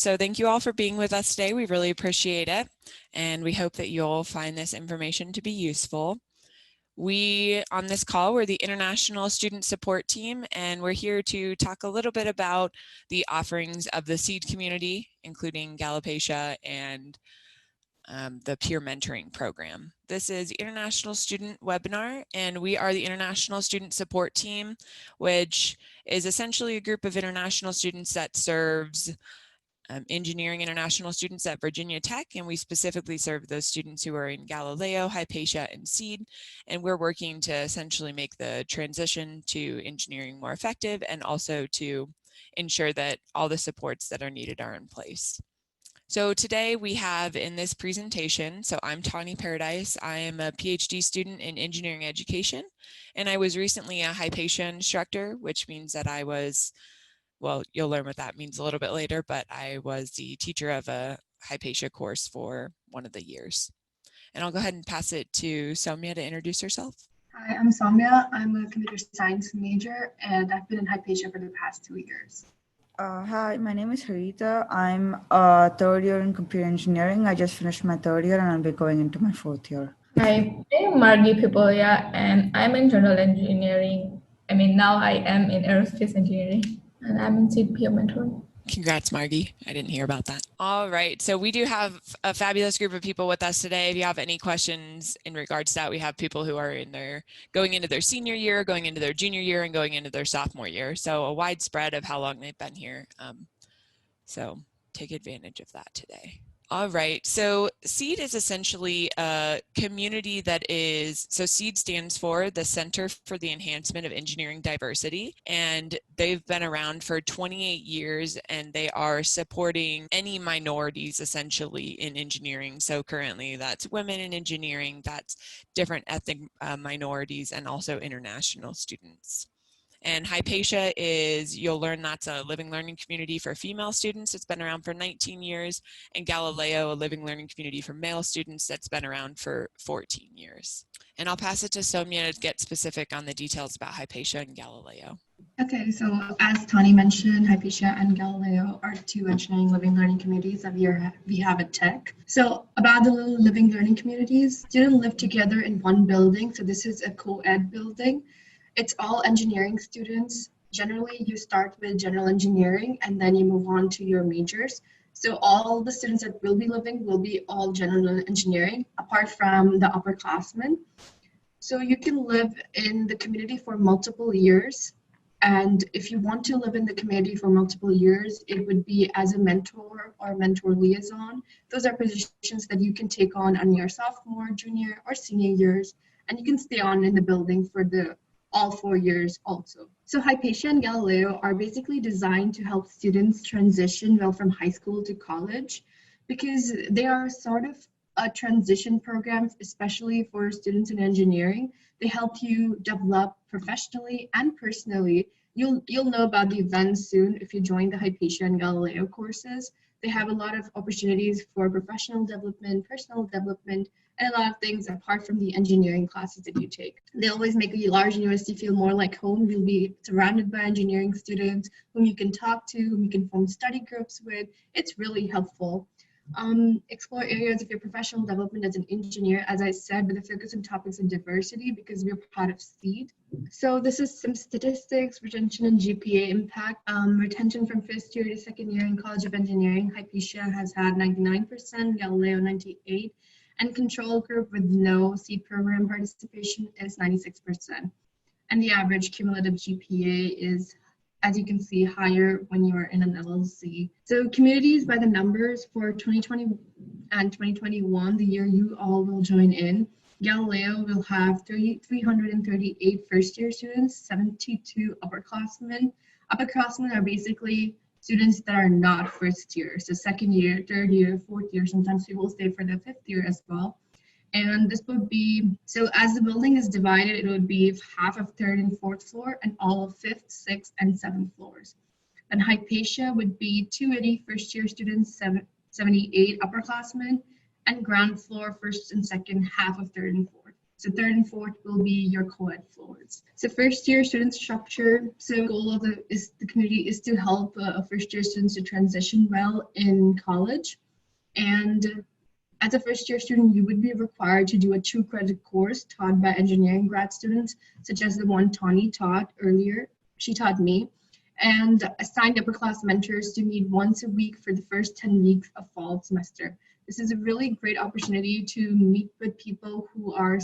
So thank you all for being with us today. We really appreciate it. And we hope that you'll find this information to be useful. We, on this call, we're the International Student Support Team, and we're here to talk a little bit about the offerings of the CEED community, including Galopecia and the peer mentoring program. This is the International Student Webinar, and we are the International Student Support Team, which is essentially a group of international students that serves engineering international students at Virginia Tech, and we specifically serve those students who are in Galileo, Hypatia, and CEED, and we're working to essentially make the transition to engineering more effective and also to ensure that all the supports that are needed are in place. So today we have in this presentation, so I'm Tawny Paradise. I am a PhD student in engineering education, and I was recently a Hypatia instructor, which means that I was, well, you'll learn what that means a little bit later, but I was the teacher of a Hypatia course for one of the years. And I'll go ahead and pass it to Soumya to introduce herself. Hi, I'm Soumya. I'm a computer science major, and I've been in Hypatia for the past 2 years. Hi, my name is Harita. I'm a third year in computer engineering. I just finished my third year and I'll be going into my fourth year. Hi, I'm Margi Pipolia and I'm in general engineering. Now I am in aerospace engineering and I'm in CEED peer mentoring. Congrats, Margie. I didn't hear about that. All right, so we do have a fabulous group of people with us today. If you have any questions in regards to that, we have people who are going into their senior year, going into their junior year, and going into their sophomore year. So a wide spread of how long they've been here. So take advantage of that today. All right, so CEED is essentially a community that is, so CEED stands for the Center for the Enhancement of Engineering Diversity, and they've been around for 28 years, and they are supporting any minorities essentially in engineering. So currently that's women in engineering, that's different ethnic minorities, and also international students. And Hypatia is, you'll learn that's a living learning community for female students. It's been around for 19 years. And Galileo, a living learning community for male students that's been around for 14 years. And I'll pass it to Soumya to get specific on the details about Hypatia and Galileo. Okay, so as Tawny mentioned, Hypatia and Galileo are two engineering living learning communities that we have at Tech. So about the living learning communities, students live together in one building. So this is a co-ed building. It's all engineering students. Generally, you start with general engineering and then you move on to your majors. So all the students that will be living will be all general engineering, apart from the upperclassmen. So you can live in the community for multiple years. And if you want to live in the community for multiple years, it would be as a mentor or mentor liaison. Those are positions that you can take on your sophomore, junior, or senior years. And you can stay on in the building for all 4 years also. So Hypatia and Galileo are basically designed to help students transition well from high school to college, because they are sort of a transition program, especially for students in engineering. They help you develop professionally and personally. You'll know about the events soon if you join the Hypatia and Galileo courses. They have a lot of opportunities for professional development, personal development, and a lot of things apart from the engineering classes that you take. They always make a large university feel more like home. You'll be surrounded by engineering students whom you can talk to, whom you can form study groups with. It's really helpful. Explore areas of your professional development as an engineer, as I said, with a focus on topics of diversity because we're part of CEED. So this is some statistics, retention and GPA impact. Retention from first year to second year in College of Engineering, Hypatia has had 99%, Galileo 98%, and control group with no CEED program participation is 96%. And the average cumulative GPA is, as you can see, higher when you are in an LLC. So communities by the numbers for 2020 and 2021, the year you all will join in, Galileo will have 338 first-year students, 72 upperclassmen. Upperclassmen are basically students that are not first year, so second year, third year, fourth year, sometimes people stay for the fifth year as well. And this would be, so as the building is divided, it would be half of third and fourth floor and all of fifth, sixth, and seventh floors. And Hypatia would be 280 first year students, 78 upperclassmen, and ground floor, first and second, half of third and fourth. So third and fourth will be your co-ed floors. So first year student structure. So goal of the community is to help first year students to transition well in college. And as a first year student, you would be required to do a 2-credit course taught by engineering grad students, such as the one Tawny taught earlier. She taught me, and assigned upper class mentors to meet once a week for the first 10 weeks of fall semester. This is a really great opportunity to meet with people who are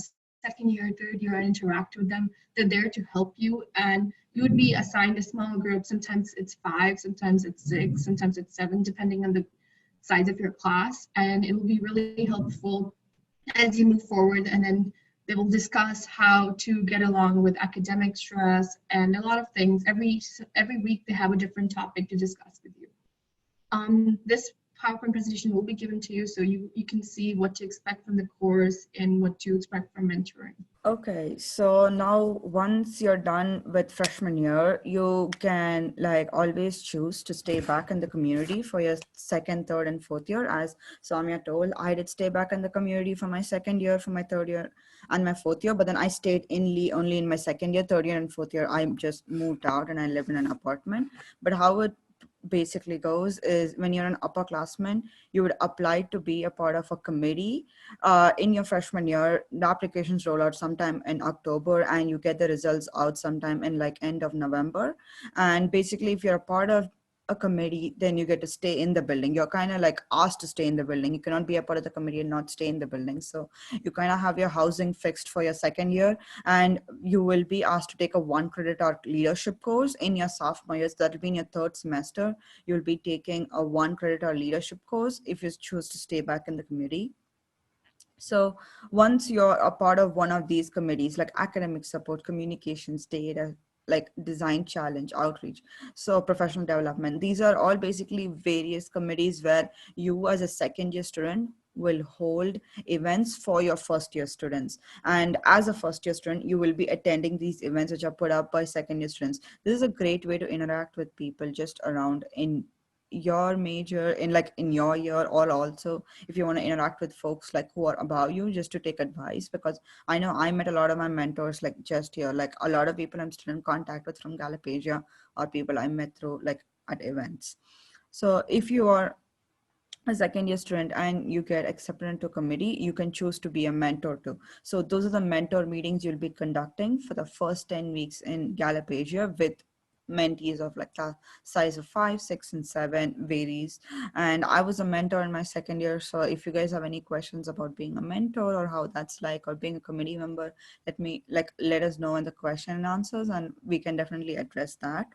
second year, third year, and interact with them. They're there to help you, and you would be assigned a small group. Sometimes it's 5, sometimes it's 6, sometimes it's 7, depending on the size of your class, and it will be really helpful as you move forward. And then they will discuss how to get along with academic stress and a lot of things. Every week they have a different topic to discuss with you. This PowerPoint presentation will be given to you so you can see what to expect from the course and what to expect from mentoring. Okay, so now once you're done with freshman year, you can like always choose to stay back in the community for your second, third, and fourth year. As Soumya told, I did stay back in the community for my second year, for my third year, and my fourth year. But then I stayed in Lee only in my second year, third year, and fourth year. I just moved out and I lived in an apartment. But how it basically goes is when you're an upperclassman, you would apply to be a part of a committee in your freshman year. The applications roll out sometime in October and you get the results out sometime in like end of November. And basically if you're a part of a committee, then you get to stay in the building. You're kind of like asked to stay in the building. You cannot be a part of the committee and not stay in the building. So you kind of have your housing fixed for your second year, and you will be asked to take a 1-credit hour leadership course in your sophomore year. So that'll be in your third semester. You'll be taking a 1-credit hour leadership course if you choose to stay back in the community. So once you're a part of one of these committees, like academic support, communications, data, like design challenge, outreach, so professional development, these are all basically various committees where you as a second year student will hold events for your first year students. And as a first year student, you will be attending these events which are put up by second year students. This is a great way to interact with people just around in your major, in like in your year, or also if you want to interact with folks like who are above you, just to take advice. Because I know I met a lot of my mentors like just here, like a lot of people I'm still in contact with from Galapasia, or people I met through like at events. So if you are a second year student and you get accepted into a committee, you can choose to be a mentor too. So those are the mentor meetings you'll be conducting for the first 10 weeks in Galapasia with mentees of like class size of 5, 6, and 7 varies. And I was a mentor in my second year. So if you guys have any questions about being a mentor or how that's like, or being a committee member, let us know in the question and answers, and we can definitely address that.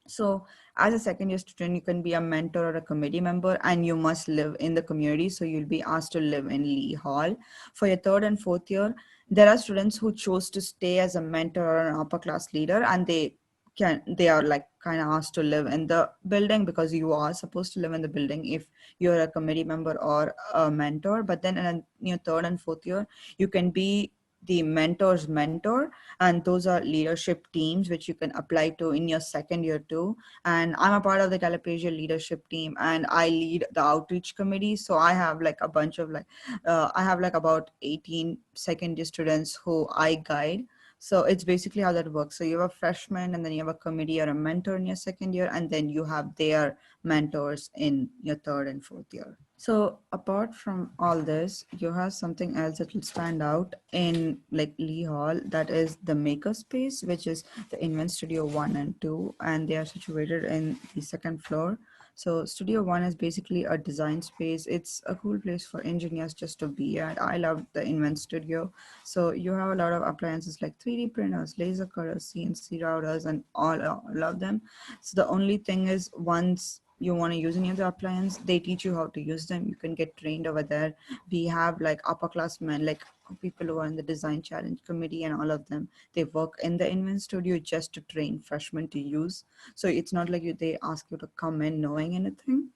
So as a second year student, you can be a mentor or a committee member, and you must live in the community. So you'll be asked to live in Lee Hall. For your third and fourth year, there are students who chose to stay as a mentor or an upper class leader, and they are like kind of asked to live in the building, because you are supposed to live in the building if you're a committee member or a mentor. But then in your third and fourth year, you can be the mentor's mentor, and those are leadership teams which you can apply to in your second year too. And I'm a part of the Galapasia leadership team, and I lead the outreach committee. So I have like a bunch of I have like about 18 second year students who I guide. So it's basically how that works. So you have a freshman, and then you have a committee or a mentor in your second year, and then you have their mentors in your third and fourth year. So apart from all this, you have something else that will stand out in like Lee Hall, that is the makerspace, which is the Invent Studio 1 and 2, and they are situated in the second floor. So Studio 1 is basically a design space. It's a cool place for engineers just to be at. I love the Invent Studio. So you have a lot of appliances like 3D printers, laser cutters, CNC routers, and all of them. So the only thing is, once you want to use any of the appliance, they teach you how to use them. You can get trained over there. We have like upperclassmen, like people who are in the design challenge committee, and all of them, they work in the Invent Studio just to train freshmen to use. So it's not like they ask you to come in knowing anything.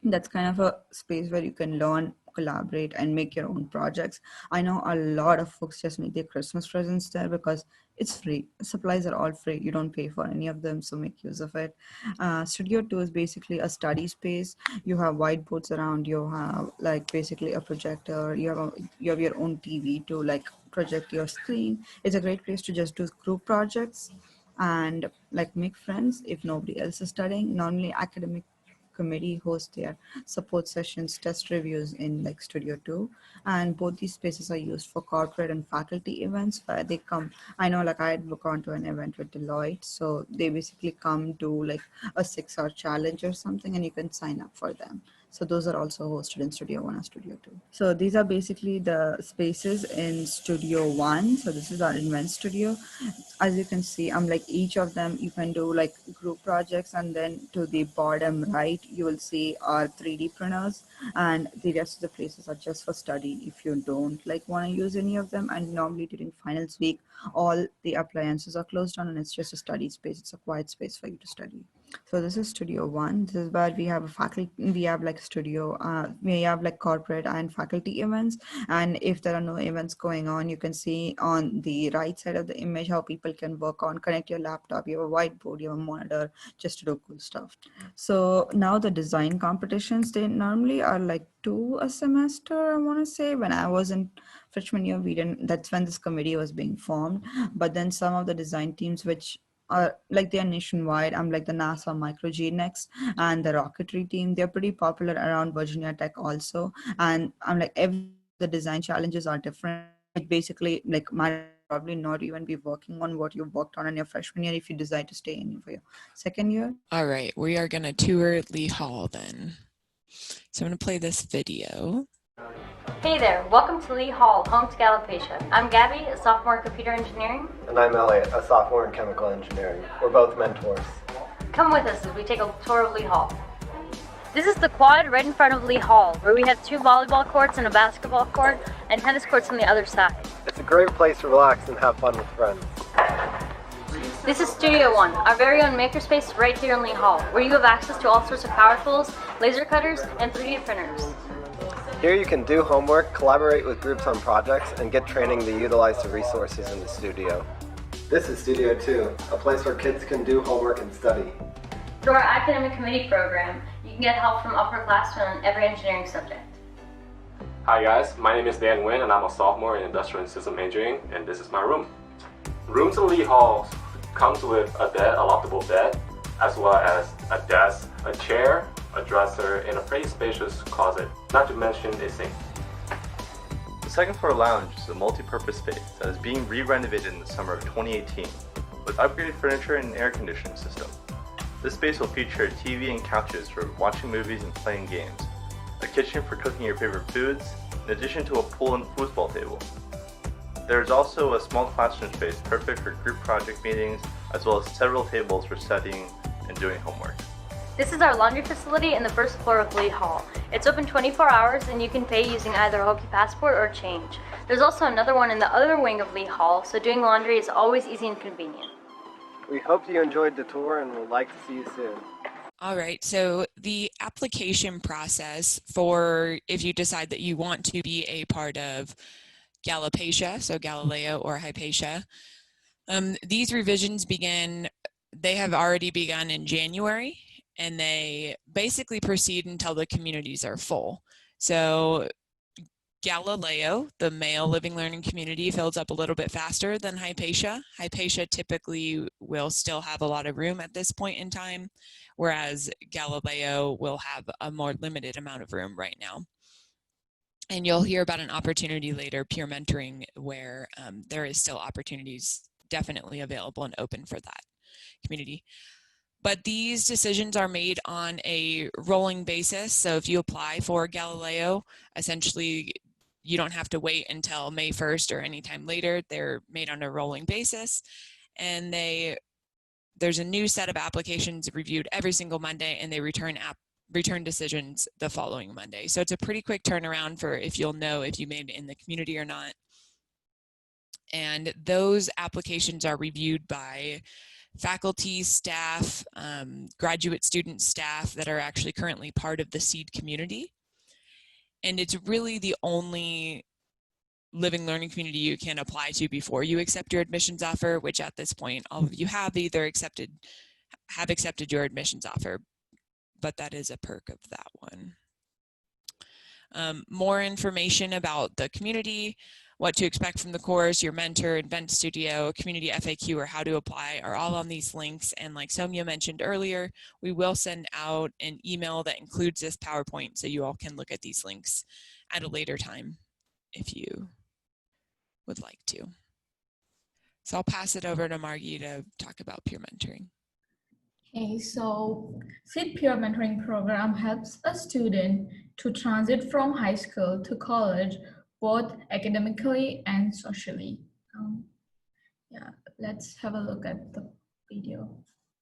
That's kind of a space where you can learn, collaborate, and make your own projects. I know a lot of folks just make their Christmas presents there because it's free. Supplies are all free. You don't pay for any of them, so make use of it. Studio 2 is basically a study space. You have whiteboards around. You have like basically a projector. You have your own TV to like project your screen. It's a great place to just do group projects and like make friends if nobody else is studying. Normally academic committee hosts their support sessions, test reviews in like Studio 2. And both these spaces are used for corporate and faculty events where they come. I know like I had booked onto an event with Deloitte. So they basically come do like a 6-hour challenge or something and you can sign up for them. So those are also hosted in Studio 1 or Studio 2. So these are basically the spaces in Studio 1. So this is our Invent Studio. As you can see, I'm like each of them, you can do like group projects, and then to the bottom right, you will see our 3D printers, and the rest of the places are just for study if you don't like want to use any of them. And normally during finals week, all the appliances are closed down and it's just a study space. It's a quiet space for you to study. So this is Studio 1. This is where we have a faculty, we have like studio, we have like corporate and faculty events. And if there are no events going on, you can see on the right side of the image how people can work on, connect your laptop, you have a whiteboard, you have a monitor, just to do cool stuff. So now the design competitions, they normally are like 2 a semester, I want to say. When I was in freshman year, we didn't, that's when this committee was being formed. But then some of the design teams, which are like they're nationwide. I'm like the NASA Microgenix and the rocketry team. They're pretty popular around Virginia Tech also. And I'm like every the design challenges are different. It basically like might probably not even be working on what you worked on in your freshman year if you decide to stay in for your second year. All right, we are going to tour Lee Hall then. So I'm going to play this video. Hey there, welcome to Lee Hall, home to Alopecia. I'm Gabby, a sophomore in computer engineering. And I'm Elliot, a sophomore in chemical engineering. We're both mentors. Come with us as we take a tour of Lee Hall. This is the quad right in front of Lee Hall, where we have 2 volleyball courts and a basketball court, and tennis courts on the other side. It's a great place to relax and have fun with friends. This is Studio 1, our very own makerspace right here in Lee Hall, where you have access to all sorts of power tools, laser cutters, and 3D printers. Here you can do homework, collaborate with groups on projects, and get training to utilize the resources in the studio. This is Studio 2, a place where kids can do homework and study. Through our academic committee program, you can get help from upperclassmen on every engineering subject. Hi guys, my name is Dan Nguyen and I'm a sophomore in Industrial and System Engineering, and this is my room. Rooms in Lee Hall comes with a bed, a loftable bed, as well as a desk, a chair, a dresser, and a pretty spacious closet, not to mention a sink. The second floor lounge is a multi-purpose space that is being re-renovated in the summer of 2018 with upgraded furniture and an air conditioning system. This space will feature a TV and couches for watching movies and playing games, a kitchen for cooking your favorite foods, in addition to a pool and foosball table. There is also a small classroom space perfect for group project meetings, as well as several tables for studying and doing homework. This is our laundry facility in the first floor of Lee Hall. It's open 24 hours and you can pay using either a Hokie Passport or change. There's also another one in the other wing of Lee Hall, so doing laundry is always easy and convenient. We hope you enjoyed the tour and would like to see you soon. All right, so the application process for if you decide that you want to be a part of Galopecia, so Galileo or Hypatia, these revisions they have already begun in January, and they basically proceed until the communities are full. So Galileo, the male living learning community, fills up a little bit faster than Hypatia. Hypatia typically will still have a lot of room at this point in time, whereas Galileo will have a more limited amount of room right now. And you'll hear about an opportunity later, peer mentoring, where there is still opportunities definitely available and open for that community. But these decisions are made on a rolling basis. So if you apply for Galileo, essentially you don't have to wait until May 1st or anytime later. They're made on a rolling basis, and there's a new set of applications reviewed every single Monday, and they return decisions the following Monday. So it's a pretty quick turnaround for if you'll know if you made it in the community or not. And those applications are reviewed by faculty, staff, graduate student staff that are actually currently part of the CEED community. And it's really the only living learning community you can apply to before you accept your admissions offer, which at this point, all of you have either accepted your admissions offer, but that is a perk of that one. More information about the community. what to expect from the course, your mentor, event studio, community FAQ, or how to apply are all on these links. And like Soumya mentioned earlier, we will send out an email that includes this PowerPoint so you all can look at these links at a later time if you would like to. So I'll pass it over to Margie to talk about peer mentoring. Okay, so CEED peer mentoring program helps a student to transit from high school to college, both academically and socially. Yeah, let's have a look at the video.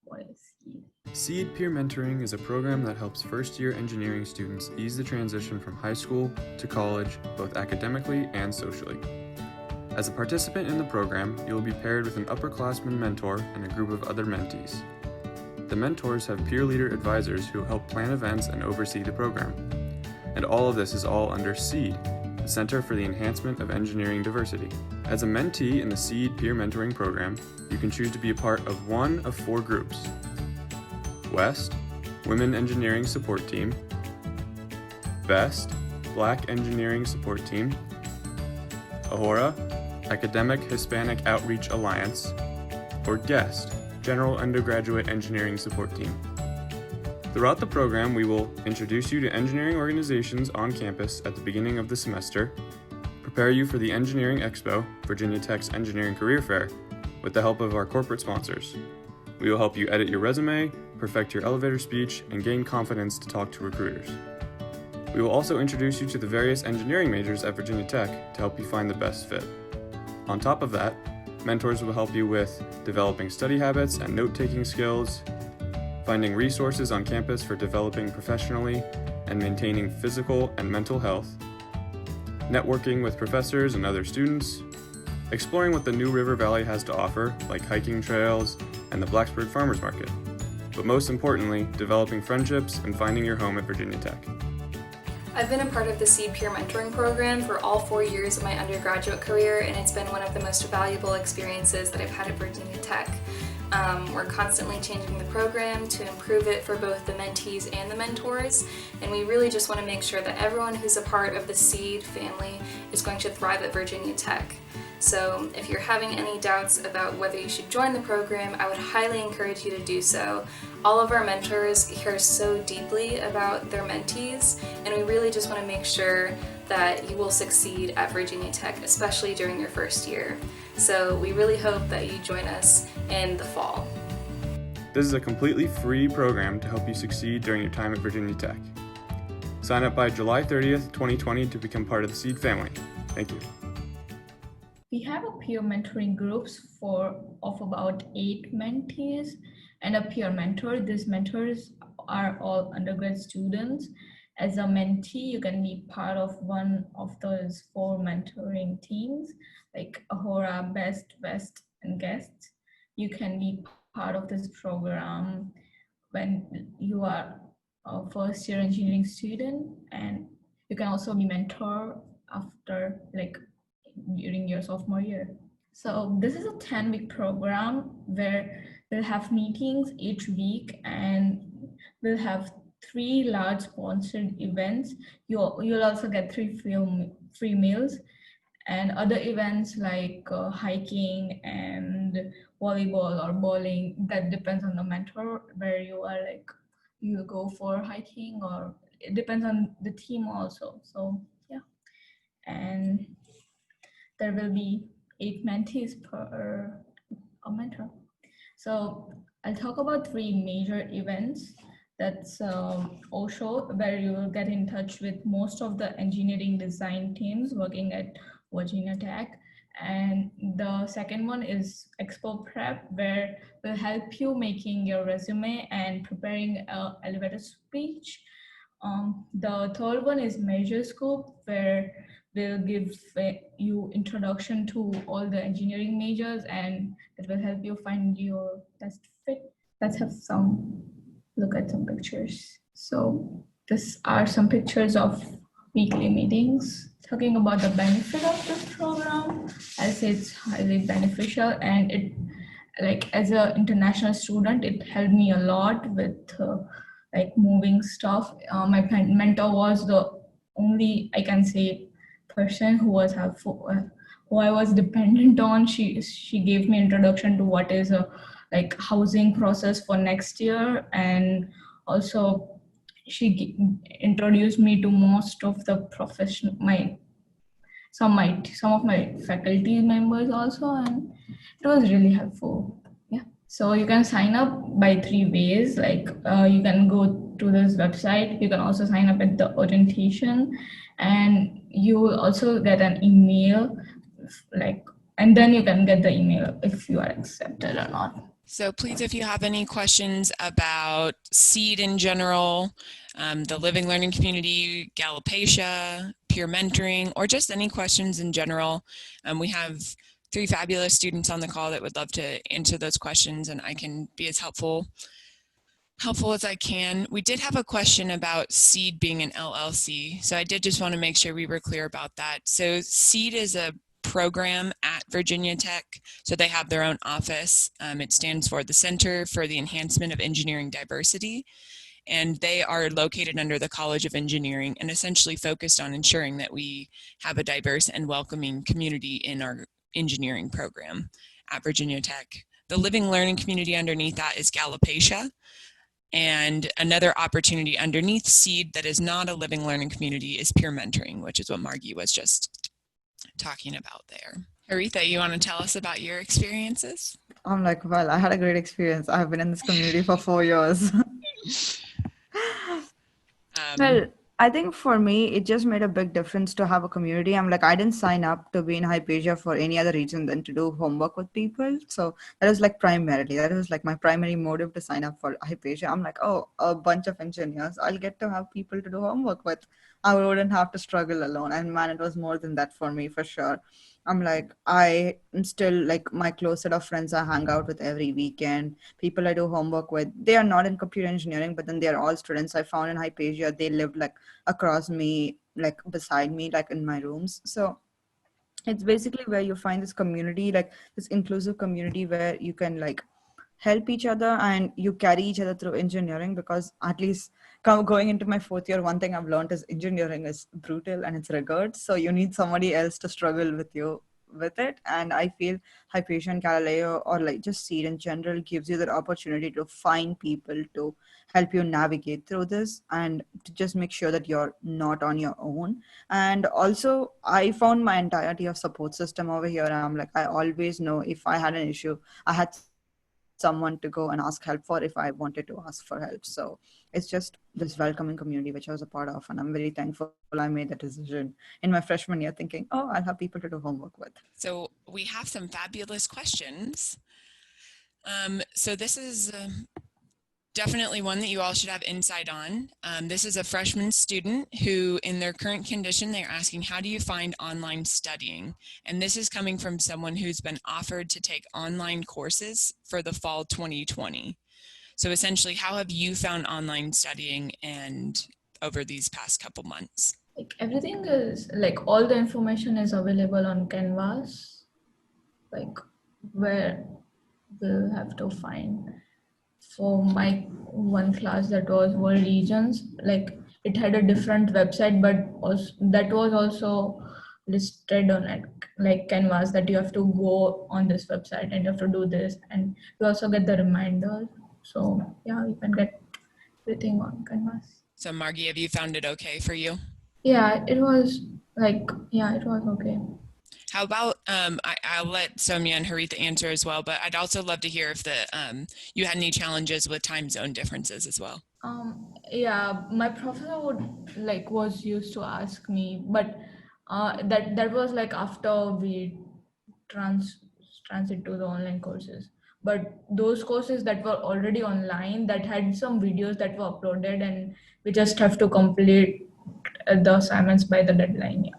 What is CEED? CEED Peer Mentoring is a program that helps first-year engineering students ease the transition from high school to college, both academically and socially. As a participant in the program, you will be paired with an upperclassman mentor and a group of other mentees. The mentors have peer leader advisors who help plan events and oversee the program. And all of this is all under CEED, the Center for the Enhancement of Engineering Diversity. As a mentee in the CEED Peer Mentoring Program, you can choose to be a part of one of 4 groups: West, Women Engineering Support Team; Best, Black Engineering Support Team; Ahora, Academic Hispanic Outreach Alliance; or Guest, General Undergraduate Engineering Support Team. Throughout the program, we will introduce you to engineering organizations on campus at the beginning of the semester, prepare you for the Engineering Expo, Virginia Tech's Engineering Career Fair, with the help of our corporate sponsors. We will help you edit your resume, perfect your elevator speech, and gain confidence to talk to recruiters. We will also introduce you to the various engineering majors at Virginia Tech to help you find the best fit. On top of that, mentors will help you with developing study habits and note-taking skills, finding resources on campus for developing professionally and maintaining physical and mental health, networking with professors and other students, exploring what the New River Valley has to offer, like hiking trails and the Blacksburg Farmers Market, but most importantly, developing friendships and finding your home at Virginia Tech. I've been a part of the CEED Peer Mentoring Program for all 4 years of my undergraduate career, and it's been one of the most valuable experiences that I've had at Virginia Tech. We're constantly changing the program to improve it for both the mentees and the mentors, and we really just want to make sure that everyone who's a part of the CEED family is going to thrive at Virginia Tech. So if you're having any doubts about whether you should join the program, I would highly encourage you to do so. All of our mentors care so deeply about their mentees, and we really just want to make sure that you will succeed at Virginia Tech, especially during your first year. So we really hope that you join us in the fall. This is a completely free program to help you succeed during your time at Virginia Tech. Sign up by July 30th, 2020 to become part of the CEED family. Thank you. We have a peer mentoring groups of about 8 mentees and a peer mentor. These mentors are all undergrad students. As a mentee, you can be part of one of those 4 mentoring teams, like Ahora, Best, West, and Guest. You can be part of this program when you are a first-year engineering student, and you can also be mentor after, during your sophomore year. So this is a 10-week program where we'll have meetings each week, and we'll have 3 large sponsored events. You'll also get 3 free meals, and other events like hiking and volleyball or bowling. That depends on the mentor, where you go for hiking, or it depends on the team also. So yeah, and there will be 8 mentees per a mentor. So I'll talk about 3 major events. That's OSHO, where you will get in touch with most of the engineering design teams working at Virginia Tech. And the second one is Expo Prep, where we'll help you making your resume and preparing an elevator speech. The third one is Major Scope, where we'll give you introduction to all the engineering majors, and it will help you find your best fit. Let's have look at some pictures. So these are some pictures of weekly meetings. Talking about the benefit of this program, I say it's highly beneficial, and it, as an international student, it helped me a lot with moving stuff. My mentor was the only, I can say, person who was helpful who I was dependent on. She gave me introduction to what is a like housing process for next year, and also introduced me to most of the profession my some of my faculty members also, and it was really helpful. Yeah. So you can sign up by three ways. Like you can go to this website. You can also sign up at the orientation, and you will also get an email, like, and then you can get the email if you are accepted or not. So please, if you have any questions about CEED in general, the Living Learning Community, Galopecia, peer mentoring, or just any questions in general, we have 3 fabulous students on the call that would love to answer those questions, and I can be as helpful as I can. We did have a question about CEED being an LLC, so I did just want to make sure we were clear about that. So CEED is a program at Virginia Tech, so they have their own office. It stands for the Center for the Enhancement of Engineering Diversity, and they are located under the College of Engineering and essentially focused on ensuring that we have a diverse and welcoming community in our engineering program at Virginia Tech. The Living Learning Community underneath that is Galopecia, and another opportunity underneath CEED that is not a living learning community is peer mentoring, which is what Margie was just talking about there. Haritha, you want to tell us about your experiences? I'm like, well, I had a great experience. I've been in this community for 4 years. Well, I think for me, it just made a big difference to have a community. I'm like, I didn't sign up to be in Hypatia for any other reason than to do homework with people. So that was like that was like my primary motive to sign up for Hypatia. I'm like, oh, a bunch of engineers. I'll get to have people to do homework with. I wouldn't have to struggle alone. And man, it was more than that for me for sure. I'm like, I am still like my close set of friends I hang out with every weekend. People I do homework with, they are not in computer engineering, but then they are all students I found in Hypatia. They live like across me, like beside me, like in my rooms. So it's basically where you find this community, like this inclusive community where you can like help each other and you carry each other through engineering, because at least going into my 4th year, one thing I've learned is engineering is brutal and it's rigid. So you need somebody else to struggle with you with it. And I feel Hypatia and Galileo, or like just CEED in general, gives you that opportunity to find people to help you navigate through this and to just make sure that you're not on your own. And also I found my entirety of support system over here. I'm like, I always know if I had an issue, I had someone to go and ask help for if I wanted to ask for help. So it's just this welcoming community which I was a part of, and I'm very thankful I made that decision in my freshman year, thinking, oh, I'll have people to do homework with. So we have some fabulous questions. So this is definitely one that you all should have insight on. This is a freshman student who, in their current condition, they're asking, how do you find online studying? And this is coming from someone who's been offered to take online courses for the fall 2020. So essentially, how have you found online studying and over these past couple months? Like everything is like all the information is available on Canvas, like where we'll have to find. For my one class that was World Regions, like it had a different website, but also, that was also listed on it, like Canvas, that you have to go on this website and you have to do this, and you also get the reminder. So yeah, you can get everything on Canvas. So Margie, have you found it okay for you? Yeah, it was like, yeah, it was okay. How about, I'll let Soumya and Haritha answer as well, but I'd also love to hear if you had any challenges with time zone differences as well. Yeah, my professor was used to ask me, but that was like after we transit to the online courses. But those courses that were already online, that had some videos that were uploaded, and we just have to complete the assignments by the deadline. Yeah,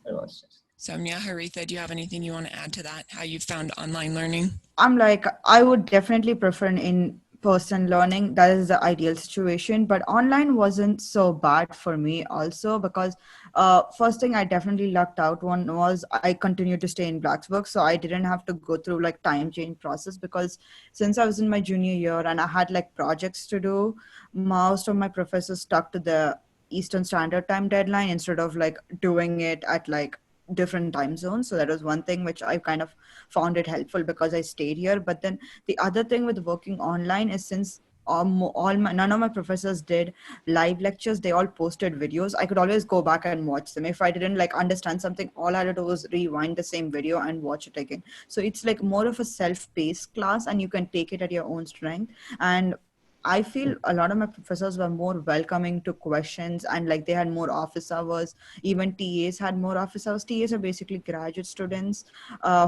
it was just. Soumya, Haritha, do you have anything you want to add to that? How you found online learning? I'm like, I would definitely prefer an in-person learning. That is the ideal situation, but online wasn't so bad for me also, because first thing I definitely lucked out one was I continued to stay in Blacksburg, so I didn't have to go through like time change process, because since I was in my junior year and I had like projects to do, most of my professors stuck to the Eastern Standard Time deadline instead of like doing it at like different time zones. So that was one thing which I kind of found it helpful because I stayed here. But then the other thing with working online is, since none of my professors did live lectures, they all posted videos. I could always go back and watch them. If I didn't like understand something, all I had to do was rewind the same video and watch it again. So it's like more of a self-paced class, and you can take it at your own strength. And I feel a lot of my professors were more welcoming to questions, and like they had more office hours. Even TAs had more office hours. TAs are basically graduate students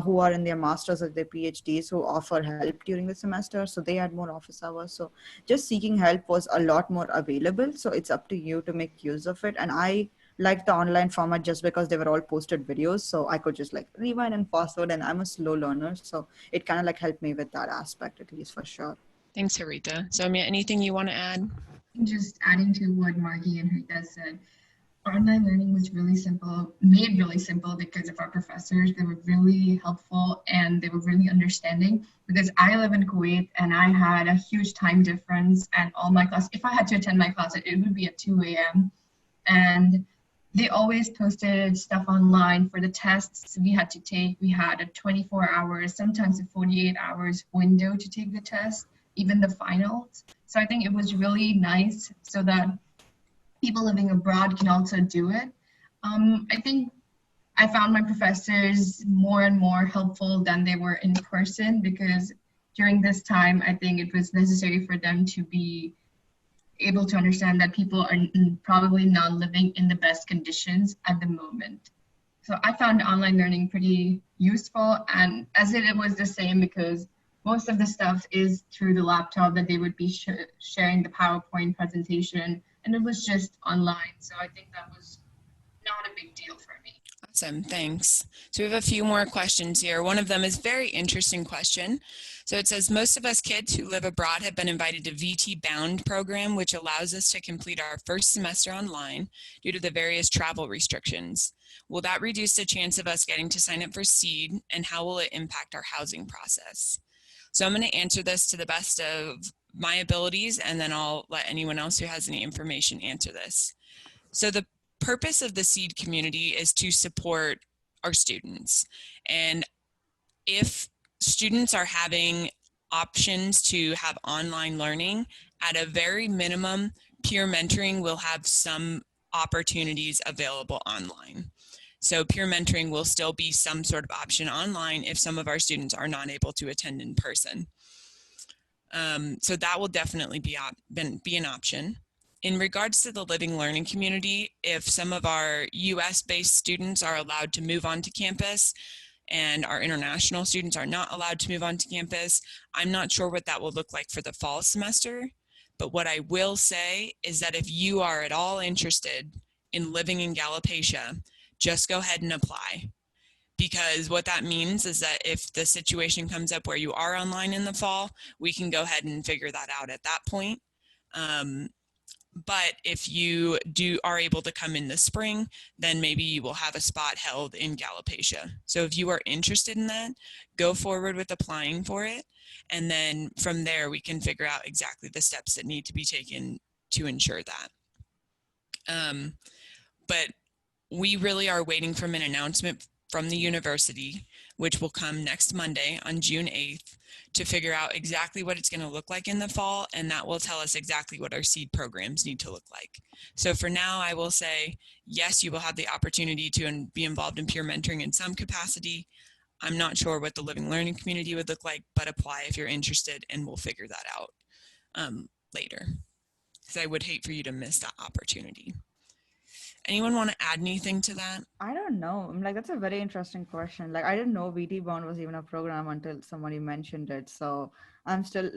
who are in their masters or their PhDs who offer help during the semester. So they had more office hours. So just seeking help was a lot more available. So it's up to you to make use of it. And I like the online format just because they were all posted videos. So I could just like rewind and fast forward, and I'm a slow learner. So it kind of like helped me with that aspect, at least for sure. Thanks, Harita. Soumya, anything you want to add? Just adding to what Margie and Rita said, online learning was really simple, made really simple because of our professors. They were really helpful and they were really understanding, because I live in Kuwait and I had a huge time difference, and all my class, if I had to attend my class, it would be at 2 a.m. And they always posted stuff online for the tests we had to take. We had a 24 hours, sometimes a 48 hours window to take the test, even the finals. So I think it was really nice so that people living abroad can also do it. I think I found my professors more and more helpful than they were in person, because during this time, I think it was necessary for them to be able to understand that people are probably not living in the best conditions at the moment. So I found online learning pretty useful, and as it was the same, because most of the stuff is through the laptop that they would be sharing the PowerPoint presentation, and it was just online. So I think that was not a big deal for me. Awesome, thanks. So we have a few more questions here. One of them is a very interesting question. So it says, most of us kids who live abroad have been invited to VT Bound program, which allows us to complete our first semester online due to the various travel restrictions. Will that reduce the chance of us getting to sign up for CEED, and how will it impact our housing process? So I'm going to answer this to the best of my abilities, and then I'll let anyone else who has any information answer this. So the purpose of the CEED community is to support our students. And if students are having options to have online learning, at a very minimum, peer mentoring will have some opportunities available online. So peer mentoring will still be some sort of option online if some of our students are not able to attend in person. So that will definitely be an option. In regards to the living learning community, if some of our US-based students are allowed to move onto campus and our international students are not allowed to move onto campus, I'm not sure what that will look like for the fall semester. But what I will say is that if you are at all interested in living in Galopecia, just go ahead and apply. Because what that means is that if the situation comes up where you are online in the fall, we can go ahead and figure that out at that point. But if you are able to come in the spring, then maybe you will have a spot held in Galopecia. So if you are interested in that, go forward with applying for it. And then from there, we can figure out exactly the steps that need to be taken to ensure that. But we really are waiting for an announcement from the university, which will come next Monday on June 8th, to figure out exactly what it's going to look like in the fall, and that will tell us exactly what our CEED programs need to look like. So for now, I will say, yes, you will have the opportunity to be involved in peer mentoring in some capacity. I'm not sure what the living learning community would look like, but apply if you're interested, and we'll figure that out later, because I would hate for you to miss that opportunity. Anyone want to add anything to that? I don't know. I'm like, that's a very interesting question. Like, I didn't know VT Bond was even a program until somebody mentioned it. So I'm still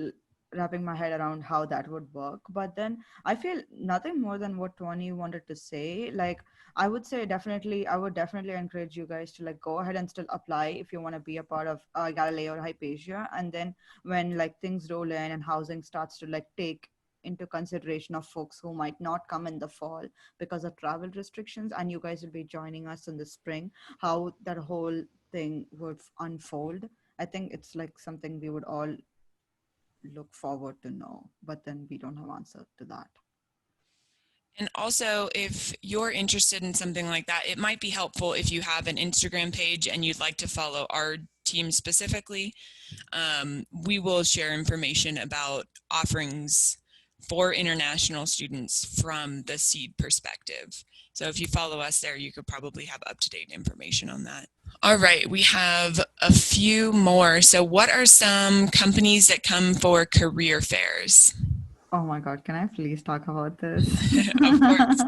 wrapping my head around how that would work. But then I feel nothing more than what Tony wanted to say. Like, I would say I would definitely encourage you guys to like go ahead and still apply if you want to be a part of Galileo or Hypatia. And then when like things roll in and housing starts to like take into consideration of folks who might not come in the fall because of travel restrictions, and you guys will be joining us in the spring, how that whole thing would unfold. I think it's like something we would all look forward to know, but then we don't have answer to that. And also, if you're interested in something like that, it might be helpful if you have an Instagram page and you'd like to follow our team specifically. We will share information about offerings for international students from the CEED perspective. So if you follow us there, you could probably have up-to-date information on that. All right, we have a few more. So what are some companies that come for career fairs? Oh my God, can I please talk about this? Of course.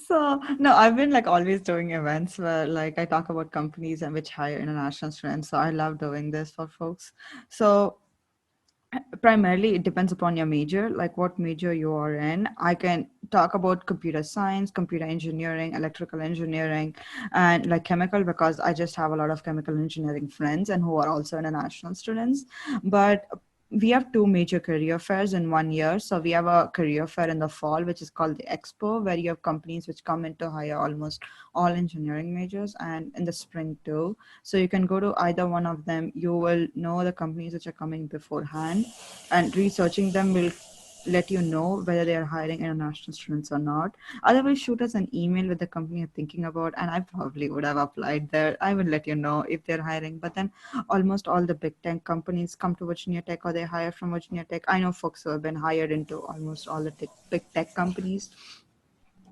So, no, I've been like always doing events where like I talk about companies and which hire international students. So I love doing this for folks. So primarily it depends upon your major, like what major you are in. I can talk about computer science, computer engineering, electrical engineering, and like chemical, because I just have a lot of chemical engineering friends and who are also international students. But we have two major career fairs in 1 year. So we have a career fair in the fall, which is called the Expo, where you have companies which come in to hire almost all engineering majors, and in the spring too. So you can go to either one of them. You will know the companies which are coming beforehand, and researching them will let you know whether they are hiring international students or not. Otherwise, shoot us an email with the company you're thinking about, and I probably would have applied there. I will let you know if they're hiring. But then almost all the big tech companies come to Virginia Tech, or they hire from Virginia Tech. I know folks who have been hired into almost all the big tech companies.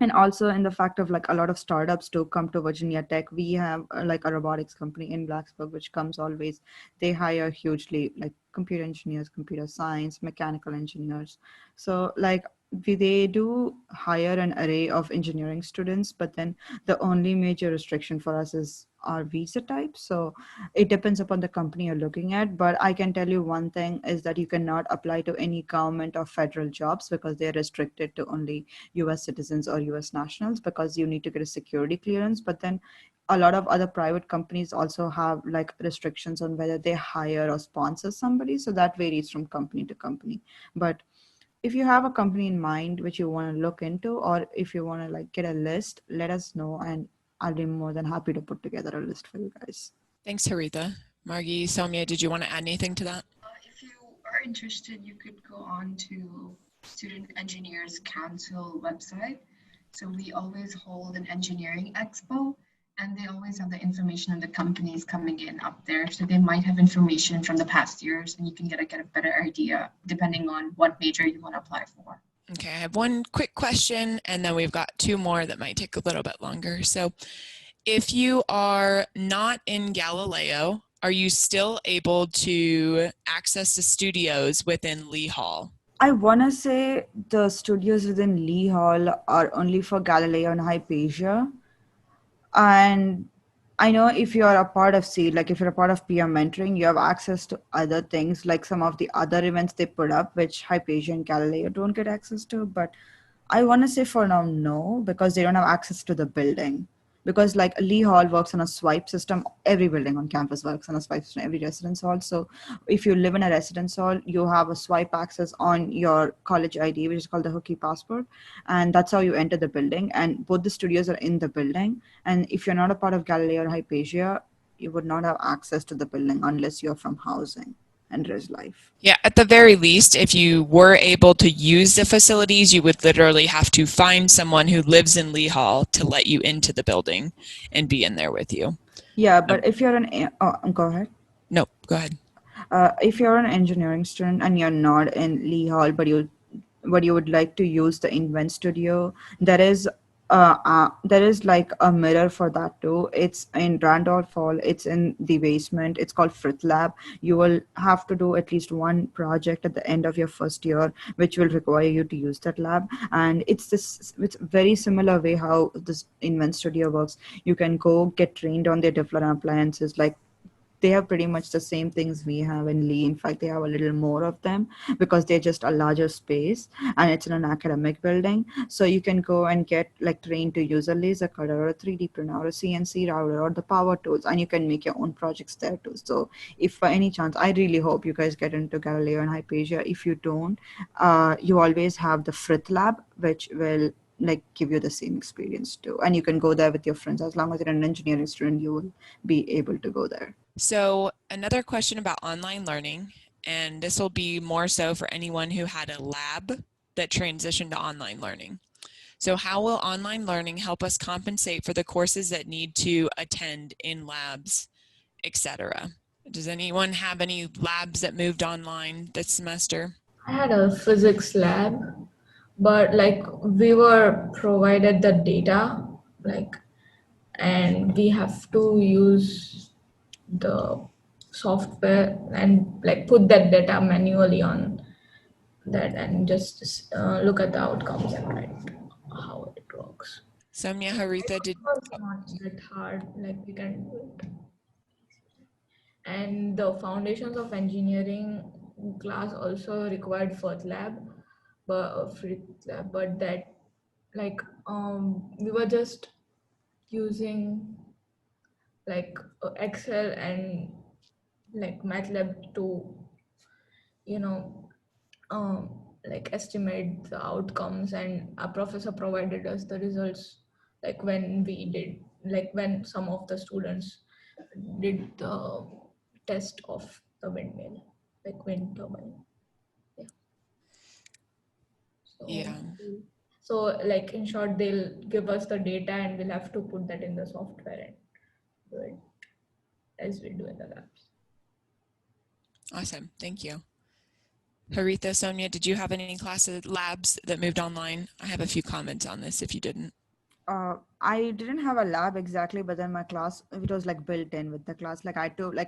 And also in the fact of like a lot of startups to come to Virginia Tech. We have like a robotics company in Blacksburg which comes always. They hire hugely like computer engineers, computer science, mechanical engineers. So like they do hire an array of engineering students, but then the only major restriction for us is our visa type. So it depends upon the company you're looking at, but I can tell you one thing is that you cannot apply to any government or federal jobs because they're restricted to only US citizens or US nationals, because you need to get a security clearance. But then a lot of other private companies also have like restrictions on whether they hire or sponsor somebody. So that varies from company to company. But if you have a company in mind which you want to look into, or if you want to like get a list, let us know and I'll be more than happy to put together a list for you guys. Thanks, Haritha. Margie, Soumya, did you want to add anything to that? If you are interested, you could go on to Student Engineers Council website. So we always hold an engineering expo, and they always have the information on the companies coming in up there. So they might have information from the past years, and you can get a better idea depending on what major you want to apply for. Okay, I have one quick question, and then we've got two more that might take a little bit longer. So if you are not in Galileo, are you still able to access the studios within Lee Hall? I want to say the studios within Lee Hall are only for Galileo and Hypatia. And I know if you're a part of CEED, like if you're a part of peer mentoring, you have access to other things, like some of the other events they put up, which Hypatia and Galileo don't get access to. But I want to say for now, no, because they don't have access to the building. Because like Lee Hall works on a swipe system, every building on campus works on a swipe system, every residence hall. So if you live in a residence hall, you have a swipe access on your college ID, which is called the Hookie Passport. And that's how you enter the building. And both the studios are in the building. And if you're not a part of Galileo or Hypatia, you would not have access to the building unless you're from housing and Res Life. Yeah, at the very least, if you were able to use the facilities, you would literally have to find someone who lives in Lee Hall to let you into the building and be in there with you. Yeah, but if you're go ahead. No, go ahead. If you're an engineering student and you're not in Lee Hall, but you would like to use the Invent Studio, there is like a mirror for that too. It's in Randolph Hall. It's in the basement. It's called Frith Lab. You will have to do at least one project at the end of your first year, which will require you to use that lab. And it's very similar way how this Invent Studio works. You can go get trained on their different appliances, like they have pretty much the same things we have in Lee. In fact, they have a little more of them because they're just a larger space and it's in an academic building. So you can go and get like trained to use a laser cutter or a 3D printer or a CNC router or the power tools, and you can make your own projects there too. So if by any chance, I really hope you guys get into Galileo and Hypatia. If you don't, you always have the Frith Lab, which will like give you the same experience too, and you can go there with your friends. As long as you're an engineering student, you will be able to go there. So another question about online learning, and this will be more so for anyone who had a lab that transition to online learning. So how will online learning help us compensate for the courses that need to attend in labs, etc.? Does anyone have any labs that moved online this semester? I had a physics lab, but like we were provided the data, like, and we have to use the software and like put that data manually on that and just look at the outcomes and write how it works. Soumya, Haritha, It was not that hard, like we can do it. And the foundations of engineering class also required first lab, but that like we were just using like Excel and like MATLAB to you know like estimate the outcomes, and our professor provided us the results like when we did, like when some of the students did the test of the windmill, like wind turbine. Yeah. So like in short, they'll give us the data and we'll have to put that in the software and do it as we do in the labs. Awesome, thank you. Haritha, Soumya, did you have any labs that moved online? I have a few comments on this if you didn't. I didn't have a lab exactly, but then my class, it was like built in with the class. Like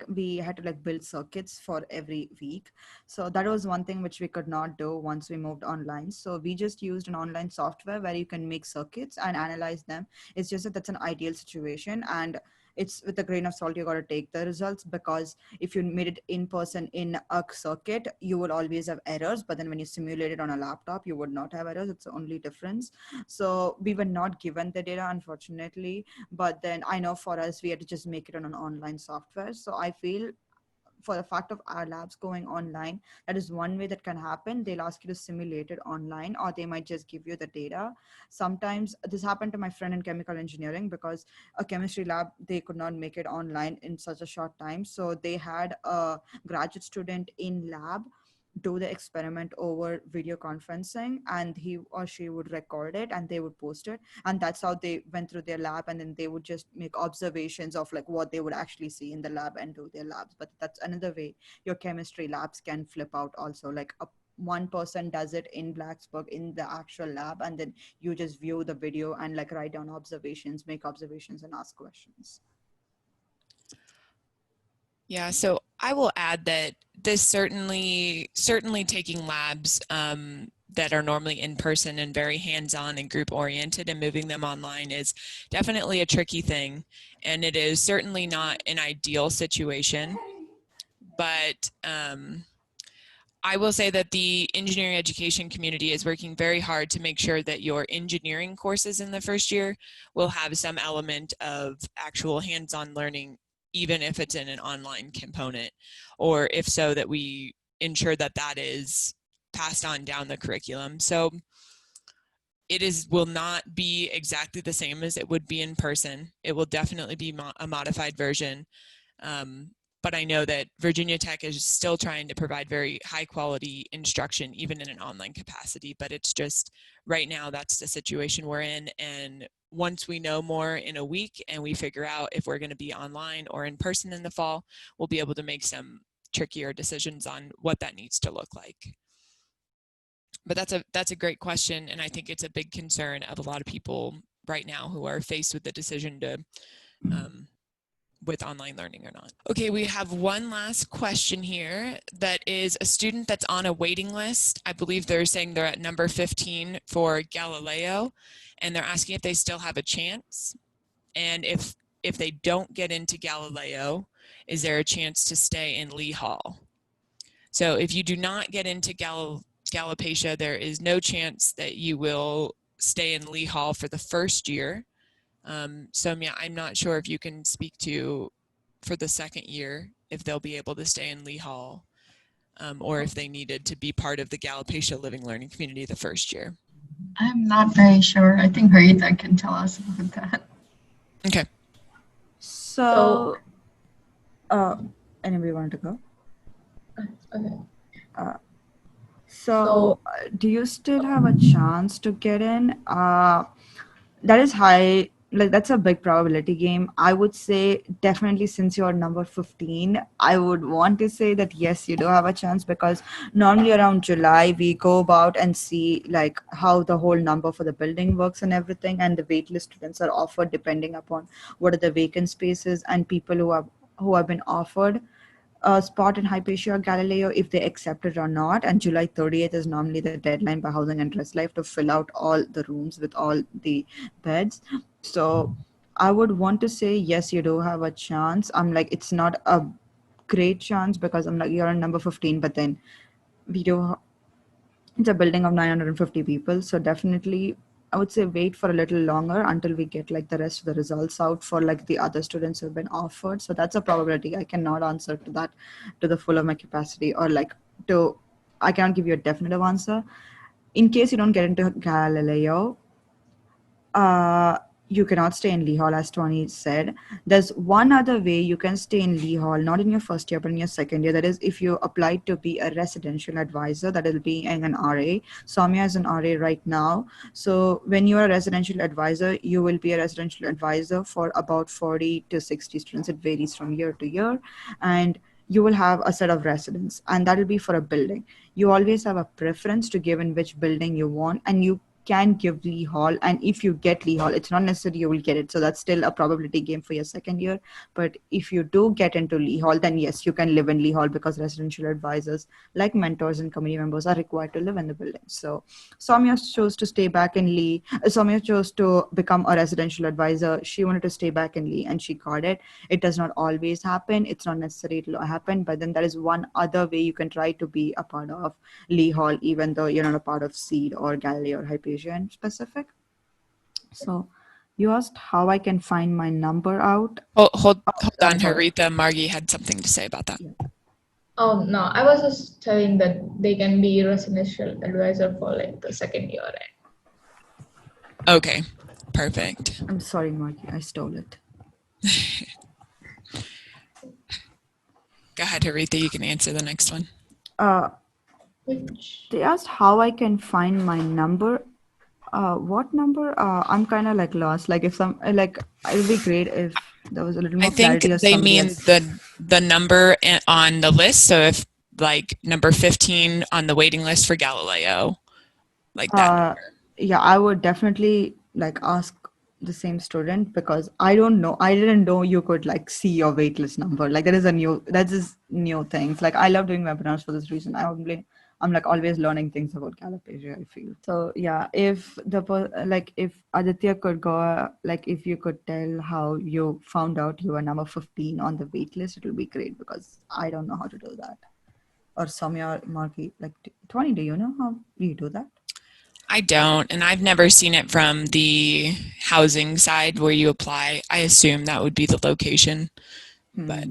we had to like build circuits for every week. So that was one thing which we could not do once we moved online. So we just used an online software where you can make circuits and analyze them. It's just that that's an ideal situation, and it's with a grain of salt you got to take the results, because if you made it in person in a circuit, you will always have errors, but then when you simulate it on a laptop, you would not have errors. It's the only difference. So we were not given the data, unfortunately, but then I know for us, we had to just make it on an online software. So I feel for the fact of our labs going online, that is one way that can happen. They'll ask you to simulate it online, or they might just give you the data. Sometimes this happened to my friend in chemical engineering, because a chemistry lab, they could not make it online in such a short time. So they had a graduate student in lab do the experiment over video conferencing, and he or she would record it and they would post it, and that's how they went through their lab, and then they would just make observations of like what they would actually see in the lab and do their labs. But that's another way your chemistry labs can flip out also, like one person does it in Blacksburg in the actual lab, and then you just view the video and like write down observations, make observations, and ask questions. Yeah, so I will add that this certainly taking labs that are normally in person and very hands-on and group oriented and moving them online is definitely a tricky thing. And it is certainly not an ideal situation, but I will say that the engineering education community is working very hard to make sure that your engineering courses in the first year will have some element of actual hands-on learning, even if it's in an online component, or if so, that we ensure that that is passed on down the curriculum. So it will not be exactly the same as it would be in person. It will definitely be a modified version. But I know that Virginia Tech is still trying to provide very high quality instruction, even in an online capacity, but it's just right now that's the situation we're in. And once we know more in a week and we figure out if we're going to be online or in person in the fall, we'll be able to make some trickier decisions on what that needs to look like. But that's a great question, and I think it's a big concern of a lot of people right now who are faced with the decision to with online learning or not. Okay, we have one last question here that is a student that's on a waiting list. I believe they're saying they're at number 15 for Galileo, and they're asking if they still have a chance. And if they don't get into Galileo, is there a chance to stay in Lee Hall? So if you do not get into Galopecia, there is no chance that you will stay in Lee Hall for the first year. Soumya, I'm not sure if you can speak to, for the second year, if they'll be able to stay in Lee Hall, or if they needed to be part of the Galopecia Living Learning Community the first year. I'm not very sure. I think Haritha can tell us about that. Okay. So anybody want to go? Okay. So, do you still have a chance to get in? That is high. Like that's a big probability game. I would say definitely since you're number 15, I would want to say that yes, you do have a chance because normally around July we go about and see like how the whole number for the building works and everything, and the waitlist students are offered depending upon what are the vacant spaces and people who have been offered a spot in Hypatia or Galileo if they accept it or not. And July 30th is normally the deadline by Housing and Rest Life to fill out all the rooms with all the beds. So I would want to say, yes, you do have a chance. I'm like, it's not a great chance because I'm like, you're on number 15, but then we do it's a building of 950 people, so definitely I would say wait for a little longer until we get like the rest of the results out for like the other students who've been offered. So that's a probability. I cannot answer to that to the full of my capacity, or like to I cannot give you a definitive answer. In case you don't get into Galileo, uh, you cannot stay in Lee Hall, as Tony said. There's one other way you can stay in Lee Hall, not in your first year, but in your second year. That is, if you apply to be a residential advisor, that will be an RA. Soumya is an RA right now. So when you're a residential advisor, you will be a residential advisor for about 40 to 60 students. It varies from year to year. And you will have a set of residents, and that will be for a building. You always have a preference to give in which building you want, and you can give Lee Hall, and if you get Lee Hall, it's not necessary you will get it, so that's still a probability game for your second year. But if you do get into Lee Hall, then yes, you can live in Lee Hall because residential advisors like mentors and committee members are required to live in the building. So Soumya chose to stay back in Lee. Soumya chose to become a residential advisor. She wanted to stay back in Lee and she got it. It does not always happen, it's not necessary to happen, but then there is one other way you can try to be a part of Lee Hall, even though you're not a part of CEED or Galileo or Hypatia in specific. So you asked how I can find my number out. Hold on, sorry. Haritha. Margie had something to say about that. Oh no, I was just telling that they can be residential advisor for like the second year. Okay, perfect. I'm sorry, Margie, I stole it. Go ahead, Haritha. You can answer the next one. They asked how I can find my number. What number? I'm kind of like lost. Like if some like it would be great if there was a little more I think clarity. Or they somebody mean else. the number on the list. So if like number 15 on the waiting list for Galileo, like that. Yeah, I would definitely like ask the same student because I don't know. I didn't know you could like see your waitlist number. Like that is new things. Like I love doing webinars for this reason. I'm like always learning things about Calipasia, I feel. So yeah, if if Aditya could go, like if you could tell how you found out you were number 15 on the wait list, it will be great because I don't know how to do that. Or Soumya, Marky, like Tony, do you know how you do that? I don't, and I've never seen it from the housing side where you apply. I assume that would be the location, but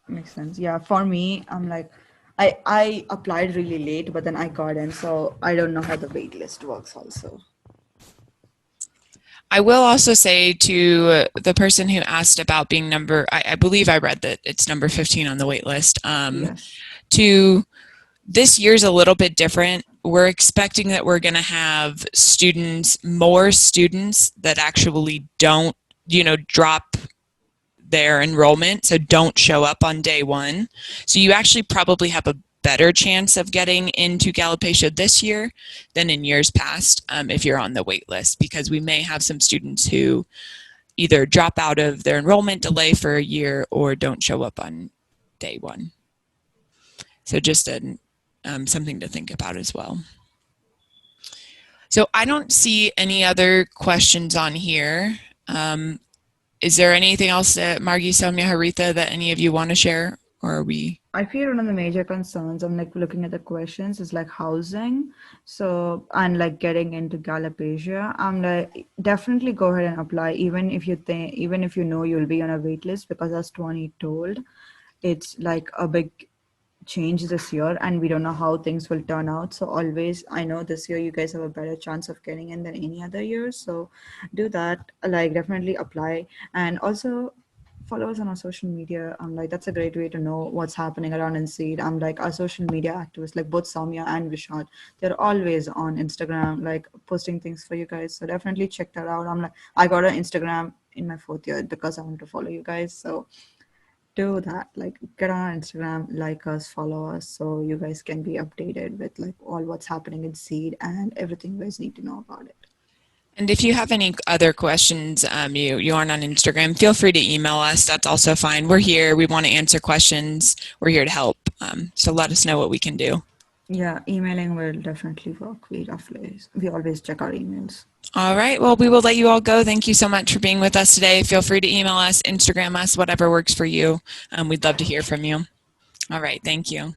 makes sense. Yeah, for me, I'm like, I applied really late, but then I got in, so I don't know how the wait list works also. I will also say to the person who asked about being I believe I read that it's number 15 on the wait list. Yes. To this year's a little bit different. We're expecting that we're going to have more students that actually don't, drop their enrollment, so don't show up on day one. So you actually probably have a better chance of getting into Galipatia this year than in years past if you're on the wait list, because we may have some students who either drop out of their enrollment, delay for a year, or don't show up on day one. So just something to think about as well. So I don't see any other questions on here. Is there anything else that Margie, Soumya, Haritha that any of you want to share, or are we? I feel one of the major concerns, I'm like looking at the questions, is like housing. So, and like getting into Galipasia, I'm like, definitely go ahead and apply, even if you know you'll be on a wait list, because as Tony told, it's like a big change this year and we don't know how things will turn out. So always, I know this year you guys have a better chance of getting in than any other year. So do that, like definitely apply. And also follow us on our social media. Like that's a great way to know what's happening around in Seed. Like our social media activists, like both Soumya and Vishal, they're always on Instagram, like posting things for you guys. So definitely check that out. I got an Instagram in my 4th year because I want to follow you guys. So do that. Like get on our Instagram, like us, follow us, so you guys can be updated with like all what's happening in Seed and everything you guys need to know about it. And if you have any other questions, you aren't on Instagram, feel free to email us. That's also fine. We're here. We want to answer questions. We're here to help. So let us know what we can do. Yeah, emailing will definitely work. We always check our emails. All right. Well, we will let you all go. Thank you so much for being with us today. Feel free to email us, Instagram us, whatever works for you. We'd love to hear from you. All right. Thank you.